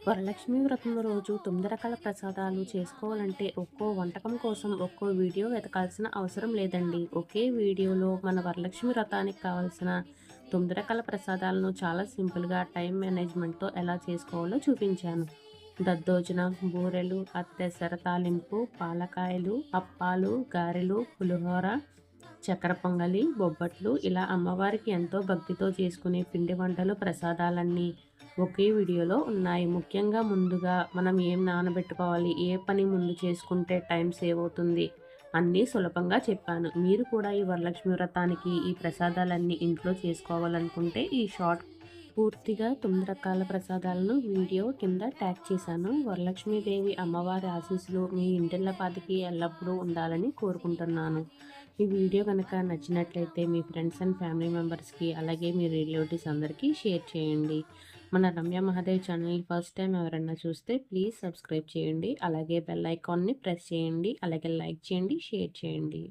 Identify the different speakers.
Speaker 1: వరలక్ష్మి వ్రతం రోజు 9 రకాల ప్రసాదాలు చేసుకోవాలంటే ఒక్కో వంటకం కోసం ఒక్కో వీడియో వెతకాల్సిన అవసరం లేదండి. ఒకే వీడియోలో మన వరలక్ష్మి వ్రతానికి కావాల్సిన 9 రకాల ప్రసాదాలను చాలా సింపుల్‌గా టైం మేనేజ్‌మెంట్‌తో ఎలా చేసుకోవాలో చూపించాను. దద్దోజనం, బూరెలు, అత్తెసర తాలింపు, పాలకాయలు, అప్పాలు, గారెలు, పులిహోర, చక్కెర పొంగలి, బొబ్బట్లు ఇలా అమ్మవారికి ఎంతో భక్తితో చేసుకునే పిండి వంటలు, ప్రసాదాలన్నీ ఒకే వీడియోలో ఉన్నాయి. ముఖ్యంగా ముందుగా మనం ఏం నానబెట్టుకోవాలి, ఏ పని ముందు చేసుకుంటే టైం సేవ్ అవుతుంది అన్నీ సులభంగా చెప్పాను. మీరు కూడా ఈ వరలక్ష్మి వ్రతానికి ఈ ప్రసాదాలన్నీ ఇంట్లో చేసుకోవాలనుకుంటే ఈ షార్ట్ పూర్తిగా 9 రకాల ప్రసాదాలను వీడియో కింద ట్యాగ్ చేశాను. వరలక్ష్మీదేవి అమ్మవారి ఆశీస్సులు మీ ఇంటిల్లపాదికి ఎల్లప్పుడూ ఉండాలని కోరుకుంటున్నాను. ఈ వీడియో కనుక నచ్చినట్లయితే మీ ఫ్రెండ్స్ అండ్ ఫ్యామిలీ మెంబర్స్‌కి అలాగే మీ రిలేటివ్స్ అందరికీ షేర్ చేయండి. మన రమ్య మహాదేవ్ ఛానల్‌ని ఫస్ట్ టైం ఎవరైనా చూస్తే ప్లీజ్ సబ్స్క్రైబ్ చేయండి. అలాగే బెల్ ఐకాన్‌ని ప్రెస్ చేయండి. అలాగే లైక్ చేయండి, షేర్ చేయండి.